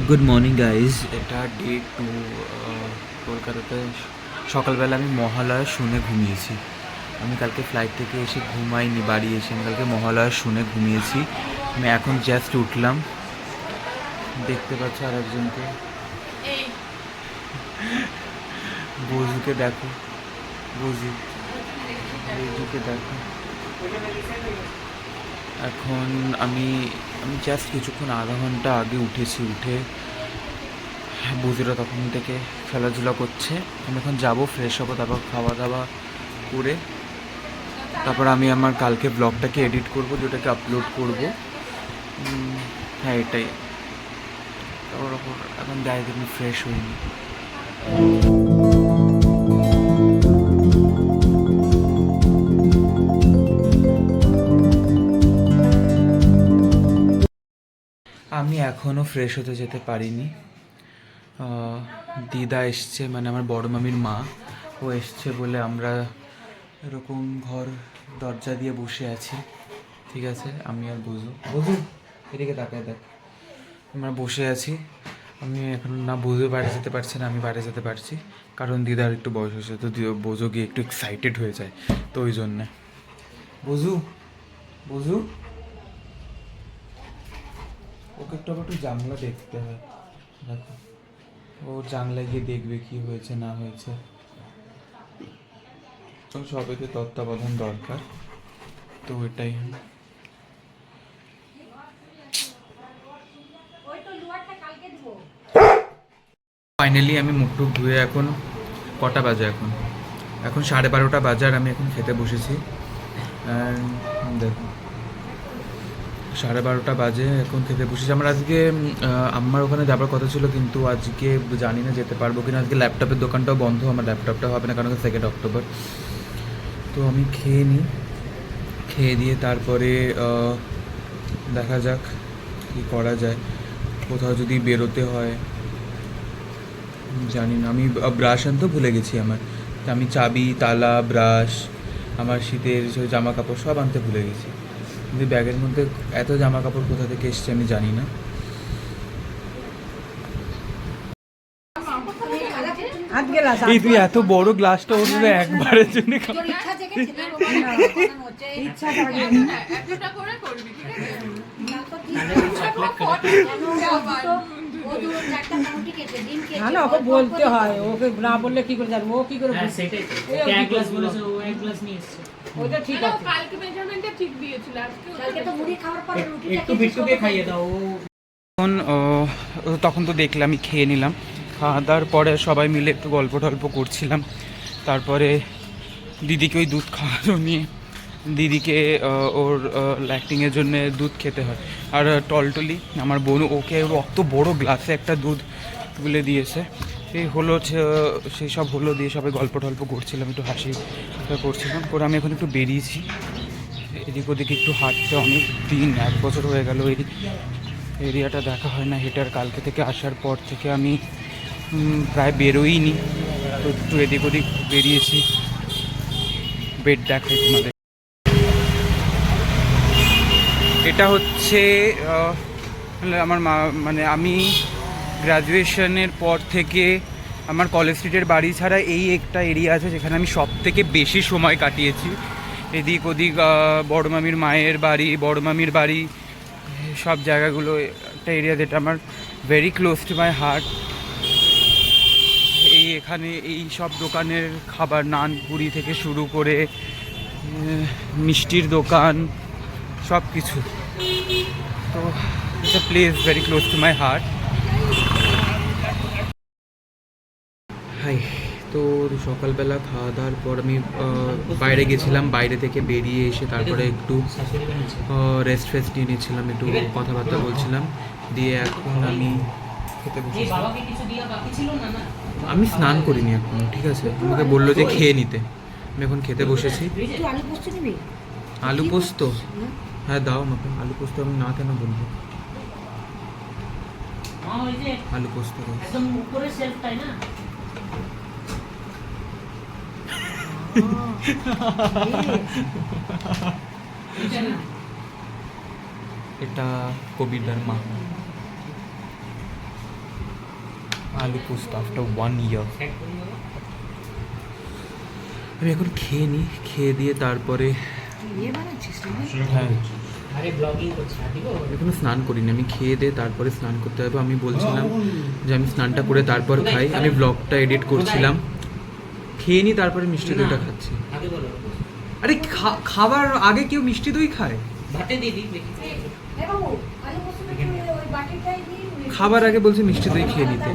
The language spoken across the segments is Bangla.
গুড মর্নিং গাইজ, এটা ডে 2। কলকাতাতে সকালবেলা আমি মহালয়া শুনে ঘুমিয়েছি। আমি কালকে ফ্লাইট থেকে এসে ঘুমাইনি, বাড়ি এসে আমি কালকে মহালয়া শুনে ঘুমিয়েছি। আমি এখন জাস্ট উঠলাম, দেখতে পাচ্ছ আর একজনকে, বজুকে দেখো, বজুকে দেখো। এখন আমি জাস্ট কিছুক্ষণ আধা ঘন্টা আগে উঠেছি। উঠে বুঝিরা তখন থেকে খেলাধুলা করছে। আমি এখন যাবো, ফ্রেশ হবো, তারপর খাওয়া দাওয়া করে তারপর আমি আমার কালকে ব্লগটাকে এডিট করব, যেটাকে আপলোড করব। হ্যাঁ, এটাই। তারপর এখন গায়ে দিন ফ্রেশ হইনি। আমি এখনও ফ্রেশ হতে যেতে পারিনি। দিদা এসছে, মানে আমার বড় মামির মা, ও এসছে বলে আমরা এরকম ঘর দরজা দিয়ে বসে আছি। ঠিক আছে, আমি আর বজু এদিকে তাকায় দেখ, আমরা বসে আছি। আমি এখন না বজু বাইরে যেতে পারছি না আমি বাইরে যেতে পারছি, কারণ দিদার একটু বয়স হয়েছে, তো বজু গিয়ে একটু এক্সাইটেড হয়ে যায়, তো ওই জন্যে। বজু ওকে একটু আবার একটু জানলা দেখতে হয়, দেখো ও জানলায় গিয়ে দেখবে কি হয়েছে না হয়েছে। তো সবাইকে তত্ত্বাবধান দরকার, তো এটাই। ফাইনালি আমি মুখ টুক ধুয়ে এখন কটা বাজে, এখন 12:30 বাজে, আর আমি এখন খেতে বসেছি। দেখো 12:30 বাজে, এখন খেতে বসেছি। আমার আজকে আমার ওখানে যাবার কথা ছিল, কিন্তু আজকে জানি না যেতে পারবো কিনা। আজকে ল্যাপটপের দোকানটাও বন্ধ, আমার ল্যাপটপটা হবে না, কারণ 2 অক্টোবর। তো আমি খেয়ে দিয়ে তারপরে দেখা যাক কী করা যায়। কোথাও যদি বেরোতে হয়, জানি না। আমি ব্রাশ আনতেও ভুলে গেছি আমার, তা আমি চাবি, তালা, ব্রাশ, আমার শীতের জামা কাপড় সব আনতে ভুলে গেছি। কিন্তু ব্যাগের মধ্যে এত জামা কাপড় কোথা থেকে এসছে আমি জানি না। এই তুই এত বড় গ্লাসটা ওর একবারের জন্য না, ওকে বলতে হয়, ওকে না বললে কি করে জানবো, ও কি করে ওইটা ঠিক আছে। কালকে মেজারমেন্টটা ঠিক দিয়েছিল, আজকে তো মুড়ি খাওয়ার পরে রুটিটা একটু বিট্টুকে খাইয়ে দাও। তখন তো দেখলাম, আমি খেয়ে নিলাম। খাওয়া দাওয়ার পরে সবাই মিলে একটু গল্প টল্প করছিলাম। তারপরে দিদিকে ওই দুধ খাওয়ানো নিয়ে, দিদিকে ওর ল্যাকটিংয়ের জন্য দুধ খেতে হয়। আর টলটলি আমার বোন, ওকে অত বড় গ্লাসে একটা দুধ গুলে দিয়েছে। এই হলো, সেই সব হলো, দিয়ে সবাই গল্প টল্প করছিলাম, একটু হাসি করছিলাম করে আমি এখন একটু বেরিয়েছি এদিক ওদিকে একটু হাঁটতে। অনেক দিন, 1 বছর হয়ে গেল এই এরিয়াটা দেখা হয় না। হেঁটার কালকে থেকে আসার পর থেকে আমি প্রায় বেরোইনি, তো একটু এদিক ওদিক বেরিয়েছি। বেড দেখাই তোমাদের। এটা হচ্ছে আমার মানে আমি গ্র্যাজুয়েশনের পর থেকে আমার কলেজ স্ট্রিটের বাড়ি ছাড়া এই একটা এরিয়া আছে যেখানে আমি সব থেকে বেশি সময় কাটিয়েছি। এদিক ওদিক বড় মামির মায়ের বাড়ি, বড় মামির বাড়ি, সব জায়গাগুলো একটা এরিয়া যেটা আমার very close to my heart. এখানে এই সব দোকানের খাবার, নান পুরি থেকে শুরু করে মিষ্টির দোকান, সব কিছু। তো it's a place very close to my heart. Hi, তো সকালবেলা খাওয়া দাওয়ার পর আমি বাইরে গেছিলাম। বাইরে থেকে বেরিয়ে এসে তারপরে একটু রেস্ট ফেস্ট নিয়ে নিয়েছিলাম, একটু কথাবার্তা বলছিলাম। দিয়ে এখন আমি খেতে বসেছি। আমি স্নান করিনি এখন, ঠিক আছে? আমাকে বললো যে খেয়ে নিতে, আমি এখন খেতে বসেছি। আলু পোস্ত? হ্যাঁ দাও আমাকে আলু পোস্ত। আমি না কেন বলবো, আলু পোস্ত একদম উপরে সেলফটাই না। এটা কবিতার মা। আলু পোস্ত আফটার 1 ইয়ার। আমি এখন খেয়ে নিই, খেয়ে দিয়ে তারপরে হ্যাঁ এখনো স্নান করিনি, আমি খেয়ে দিয়ে তারপরে স্নান করতে হবে। আমি বলছিলাম যে আমি স্নানটা করে তারপর খাই, আমি ব্লগটা এডিট করছিলাম, খেয়ে নিই তারপরে মিষ্টি দইটা খাচ্ছি। আরে খাবার আগে কেউ মিষ্টি দই খায়? খাবার আগে বলছে মিষ্টি দই খেয়ে নিতে।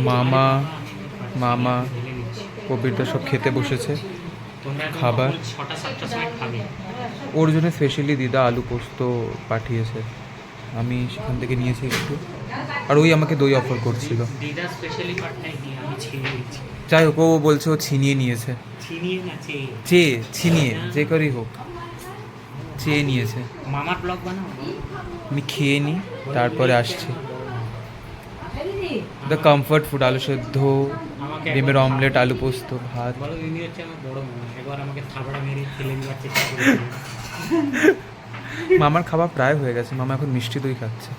মামা মামা কবিরদা সব খেতে বসেছে খাবার। ওর জন্য স্পেশালি দিদা আলু পোস্ত পাঠিয়েছে, আমি সেখান থেকে নিয়েছি একটু, আর ওই আমাকে দই অফার করছিল। যাই হোক, ও বলছে ও ছিনিয়ে নিয়েছে, ছিনিয়ে যে করেই হোক চেয়ে নিয়েছে। মামার ব্লগ বানাও, আমি খেয়ে নিই তারপরে আসছি। দ্য কমফর্ট ফুড, আলু সেদ্ধ, ডিমের অমলেট, আলু পোস্ত, ভাত। বলো ইনি হচ্ছে আমার বড় মামা, একবার আমাকে থাবড়া মেরে ফেলে দেওয়ার চেষ্টা করেছিল। মামার খাবার প্রায় হয়ে গেছে, মামা এখন মিষ্টি দই খাচ্ছে।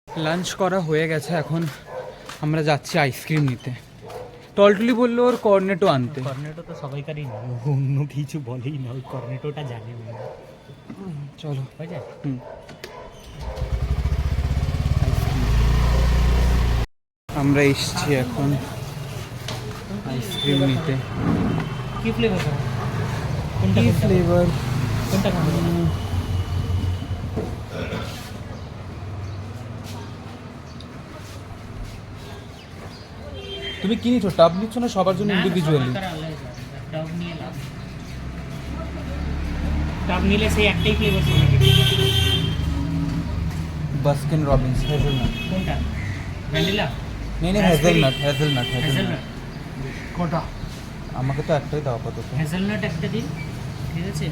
লাঞ্চ করা হয়ে গেছে, এখন আমরা যাচ্ছি আইসক্রিম নিতে। টলটলি বললো ওর কর্নেটো আনতে। কর্নেটো তো সবাইকারই না, অন্য কিছু বলেই না, ওই কর্নেটোটা জানে না। চলো হয়ে যায়। আমরা এসছি এখন আইসক্রিম নিতে। কি ফ্লেভার? কোনটা কি ফ্লেভার? কোনটা খাবে? তুমি কি নিচ্ছ? টাব নিচ্ছ না সবার জন্য ইন্ডিভিজুয়ালি? টাব নিয়ে লাভ, টাব নিলে সেই একটাই ফ্লেভার ছিল। Baskin Robbins hazelnut. কোনটা? ভ্যানিলা? নেই হেজেলনাট, হেজেলনাট, হেজেলনাট। কোনটা? আমাকে তো একটাই দাও আপাতত। হেজেলনাট একটা দিন, ঠিক আছে?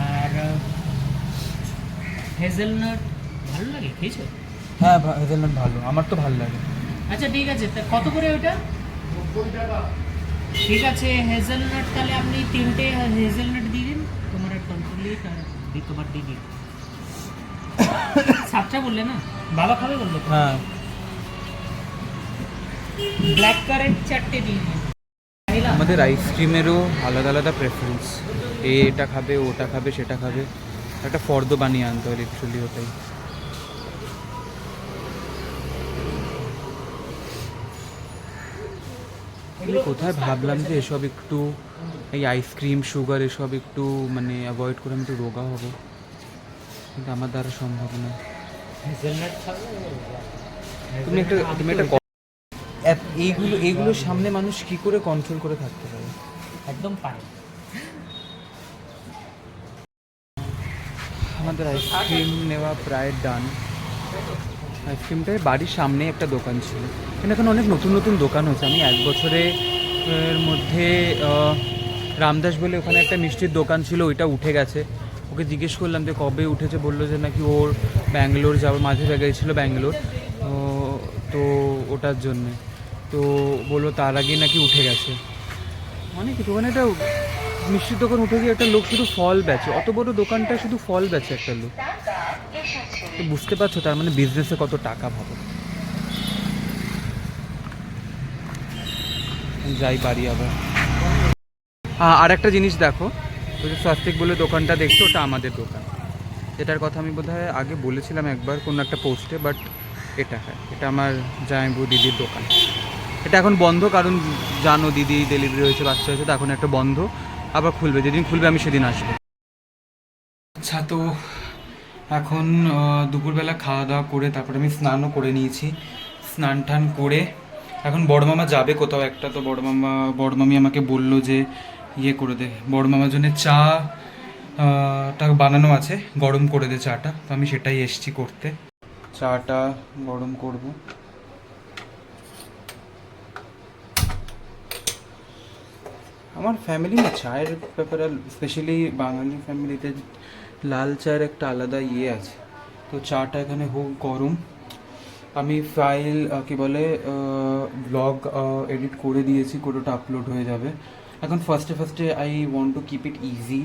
আর হেজেলনাট ভালো লাগে, খেয়েছো? হ্যাঁ হেজেলনাট ভালো, আমার তো ভালো লাগে। আচ্ছা ঠিক আছে, তা কত করে ওটা? ঠিক আছে, হেজেলনাট তাহলে আপনি 3টে হেজেলনাট দিয়ে দিন, তোমার কন্ট্রোলিট আর তোমার দিদি 7টা বললে না? বাবা খাবে বললো তো? হ্যাঁ ব্ল্যাক কারেন্ট 4টে দিয়ে দিন। আমাদের আইসক্রিমেরও আলাদা আলাদা প্রেফারেন্স, এটা খাবে, ওটা খাবে, সেটা খাবে। একটা ফর্দ বানিয়ে আনতে হয় লিটারালি, ওটাই। কোথায় ভাবলাম যে এসব একটু, এই আইসক্রিম সুগার এসব একটু মানে অ্যাভয়েড করে আমি একটু রোগা হব, কিন্তু আমার দ্বারা সম্ভব না। হেজেলনাট খাবে? তুমি একটা এইগুলোর সামনে মানুষ কি করে কন্ট্রোল করে থাকতে পারে? একদম পারে। আমাদের আইসক্রিম নেওয়া প্রায় ডান। আইসক্রিমটাই বাড়ির সামনে একটা দোকান ছিল, কিন্তু এখন অনেক নতুন নতুন দোকান হয়েছে। আমি 1 বছরের মধ্যে রামদাস বলে ওখানে একটা মিষ্টির দোকান ছিল, ওইটা উঠে গেছে। ওকে জিজ্ঞেস করলাম যে কবে উঠেছে, বললো যে নাকি ওর ব্যাঙ্গালোর যাওয়ার মাঝে গেছিলো ব্যাঙ্গালোর, তো ওটার জন্যে তো বললো তার আগেই নাকি উঠে গেছে। অনেক কিছু, ওখানে একটা মিষ্টির দোকান উঠে গিয়ে একটা লোক শুধু ফল বেচে, অত বড় দোকানটা শুধু ফল বেচে একটা লোক। তো বুঝতে পারছো তার মানে বিজনেসে কত টাকা, ভাবো। যাই বাড়ি আবার। আর একটা জিনিস দেখো, ওই যে স্বস্তিক বলে দোকানটা দেখছো, ওটা আমাদের দোকান। এটার কথা আমি বোধহয় আগে বলেছিলাম একবার কোনো একটা পোস্টে, বাট এটা হ্যাঁ, এটা আমার জামাইবু দিদির দোকান। এটা এখন বন্ধ, কারণ জানো দিদি ডেলিভারি হয়েছে, বাচ্চা হয়েছে, তো এখন একটা বন্ধ। আবার খুলবে, যেদিন খুলবে আমি সেদিন আসবো। আচ্ছা, তো এখন দুপুরবেলা খাওয়া দাওয়া করে তারপরে আমি স্নানও করে নিয়েছি। স্নান টান করে এখন বড় মামা যাবে কোথাও একটা, তো বড় মামি আমাকে বললো যে ইয়ে করে দে, বড় মামার জন্য চা টা বানানো আছে, গরম করে দে চাটা। তো আমি সেটাই এসছি করতে, চাটা গরম করব। আমার ফ্যামিলি না চায়ের ব্যাপারে, স্পেশালি বাঙালি ফ্যামিলিতে লাল চায়ের একটা আলাদা ইয়ে আছে। তো চাটা এখানে হোক গরম। আমি ফাইল কি বলে ব্লগ এডিট করে দিয়েছি, করে ওটা আপলোড হয়ে যাবে। এখন ফার্স্টে I want to keep it easy,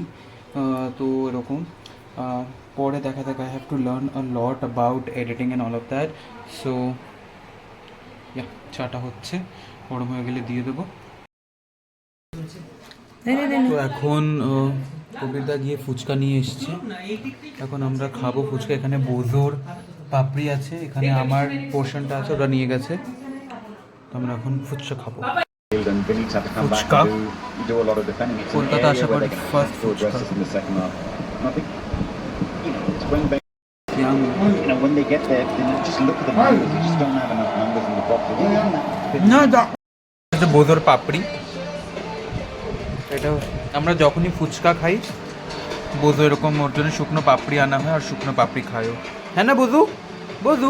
তো এরকম। পরে দেখা যাক, I have to learn a lot about editing and all of that. So চাটা হচ্ছে, গরম হয়ে গেলে দিয়ে দেবো। তো এখন কবিরদা গিয়ে ফুচকা নিয়ে এসছে, এখন আমরা খাবো ফুচকা। এখানে বোজোর পাপড়ি আছে, এখানে আমার পোর্শনটা আছে, ওটা নিয়ে গেছে। তো আমরা এখন ফুচকা খাবো। ফুচকা কলকাতা আশা করি ফার্স্ট ফুচকা। When they get there, then just look at the numbers. You just don't have enough numbers in the box. Have you done that? না, বোজোর পাপড়ি, এটা আমরা যখনই ফুচকা খাই বোজো এরকম ওর জন্য শুকনো পাপড়ি আনা হয়, আর শুকনো পাপড়ি খায়ও। হ্যাঁ না বজু, বজু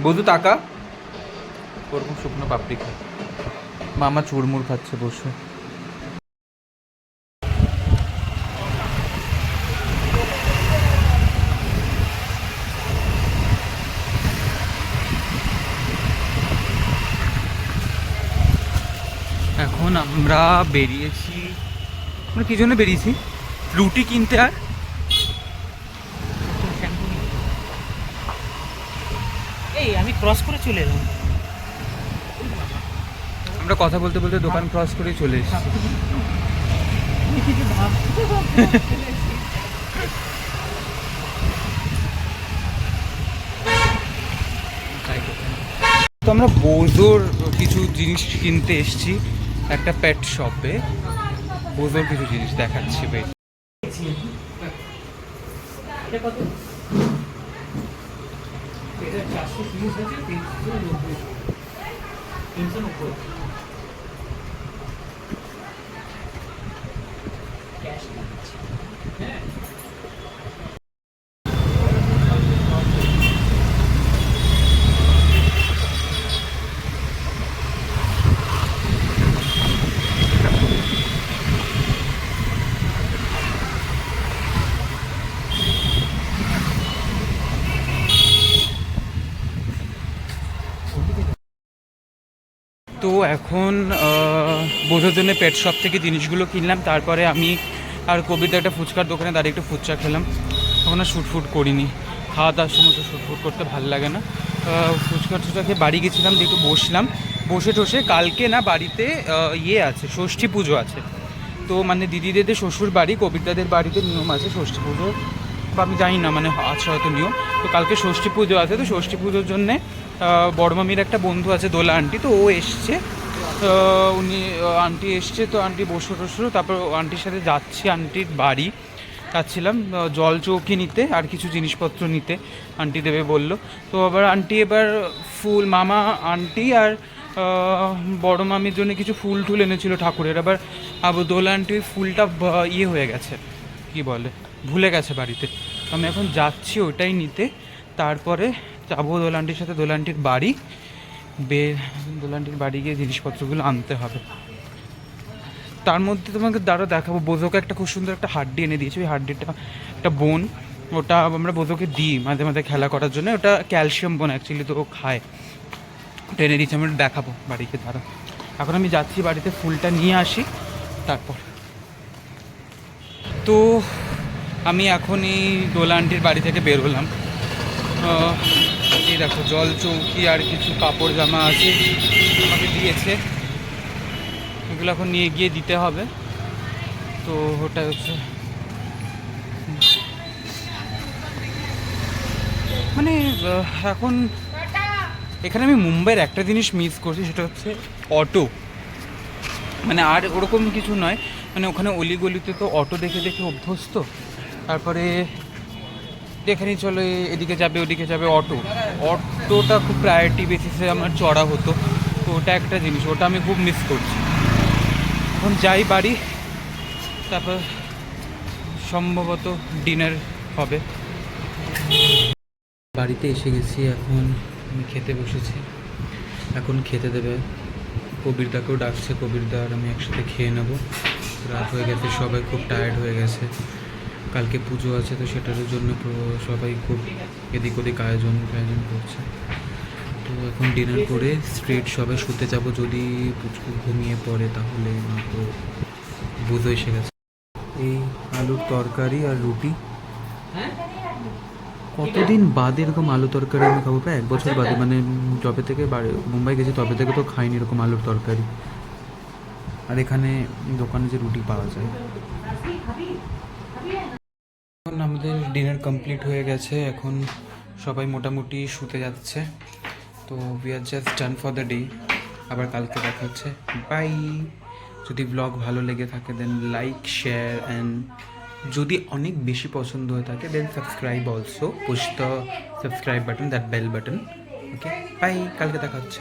বজু টাকা ওরকম শুকনো পাপড়ি খায়। মামা চুরমুর খাচ্ছে বসে। এখন আমরা বেরিয়েছি, আমরা কি জন্য বেরিয়েছি? রুটি কিনতে। আর এই আমি ক্রস করে চলে এলাম। আমরা কথা বলতে বলতে দোকান ক্রস করেই চলে এসেছি। তো আমরা বোজোর কিছু জিনিস কিনতে এসেছি একটা পেট শপে। বোজোর কিছু জিনিস দেখাচ্ছি ভাই। এটা কত? এটা 430 আছে, 390। 390 ক্যাশ দিচ্ছি। হ্যাঁ তো এখন বোঝার জন্য পেট শপ থেকে জিনিসগুলো কিনলাম। তারপরে আমি আর কবিতা একটা ফুচকার দোকানে দাঁড়িয়ে একটু ফুচকা খেলাম। এখন আর শ্যুটফুট করিনি, খাওয়া দাওয়ার সময় তো শ্যুটফুট করতে ভালো লাগে না। ফুচকা টুচকা খেয়ে বাড়ি গেছিলাম, দিয়ে একটু বসলাম, বসে টসে কালকে না বাড়িতে ইয়ে আছে, ষষ্ঠী পুজো আছে। তো মানে দিদিদের শ্বশুর বাড়ি, কবিতাদের বাড়িতে নিয়ম আছে ষষ্ঠী পুজো, বা আমি জানি না, মানে আছে হয়তো নিয়ম। তো কালকে ষষ্ঠী পুজো আছে, তো ষষ্ঠী পুজোর জন্যে বড় মামির একটা বন্ধু আছে দোলা আন্টি, তো ও এসছে। উনি আন্টি এসছে, তো আন্টি বসে টসলো, তারপর আন্টির সাথে যাচ্ছি আন্টির বাড়ি। যাচ্ছিলাম জল চৌকি নিতে আর কিছু জিনিসপত্র নিতে, আন্টি দেবে বললো। তো আবার আন্টি এবার ফুল, মামা আন্টি আর বড় মামির জন্য কিছু ফুল টুল এনেছিল ঠাকুরের। আবার দোলা আন্টির ফুলটা ইয়ে হয়ে গেছে, কি বলে, ভুলে গেছে বাড়িতে। আমি এখন যাচ্ছি ওটাই নিতে, তারপরে যাবো দোলা আন্টির সাথে দোলা আন্টির বাড়ি। দোলা আন্টির বাড়ি গিয়ে জিনিসপত্রগুলো আনতে হবে। তার মধ্যে তোমাকে দাঁড়া দেখাবো, বোঝোকে একটা খুব সুন্দর একটা হাড্ডি এনে দিয়েছি। ওই হাড্ডিটা একটা বোন, ওটা আমরা বোঝোকে দিই মাঝে মাঝে খেলা করার জন্য। ওটা ক্যালসিয়াম বোন অ্যাকচুয়ালি, তো ও খায়। ওটা এনে দিয়েছি, আমি দেখাবো বাড়িতে দাঁড়া। এখন আমি যাচ্ছি বাড়িতে ফুলটা নিয়ে আসি তারপর। তো আমি এখন এই দোলা আন্টির বাড়ি থেকে বের হলাম। এই দেখো জল চৌকি আর কিছু কাপড় জামা আছে, আমাকে দিয়েছে, এগুলো এখন নিয়ে গিয়ে দিতে হবে। তো ওটা হচ্ছে মানে এখন এখানে আমি মুম্বাইয়ের একটা জিনিস মিস করছি, সেটা হচ্ছে অটো। মানে আর ওরকম কিছু নয়, মানে ওখানে অলিগলিতে তো অটো দেখে দেখে অভ্যস্ত। তারপরে যেখানেই চলো এদিকে যাবে ওদিকে যাবে অটোটা খুব প্রায়োরিটি বেসিসে আমার চড়া হতো। তো ওটা একটা জিনিস, ওটা আমি খুব মিস করছি। এখন যাই বাড়ি, তারপর সম্ভবত ডিনার হবে। বাড়িতে এসে গেছি, এখন আমি খেতে বসেছি। এখন খেতে দেবে, কবিরদাকেও ডাকছে, কবিরদা আর আমি একসাথে খেয়ে নেব। রাত হয়ে গেছে, সবাই খুব টায়ার্ড হয়ে গেছে, কালকে পুজো আছে, তো সেটার জন্য সবাই খুব এদিক ওদিক আয়োজন করছে। তো এখন ডিনার করে স্ট্রেট সবাই শুতে যাব, যদি পুচকু ঘুমিয়ে পড়ে তাহলে, না তো বুঝো এসে গেছে। এই আলুর তরকারি আর রুটি। কতদিন বাদে এরকম আলু তরকারি আমি খাবো, প্রায় 1 বছর বাদে, মানে যবে থেকে মুম্বাই গেছি তবে থেকে তো খাইনি এরকম আলুর তরকারি। আর এখানে দোকানে যে রুটি পাওয়া যায়। এখন আমাদের ডিনার কমপ্লিট হয়ে গেছে, এখন সবাই মোটামুটি শুতে যাচ্ছে। তো we are just done for the day. আবার কালকে দেখা হচ্ছে, বাই। যদি ব্লগ ভালো লেগে থাকে দেন লাইক, শেয়ার অ্যান্ড যদি অনেক বেশি পছন্দ হয়ে থাকে then subscribe also, push the subscribe button, that bell button. Okay, bye, কালকে দেখা হচ্ছে।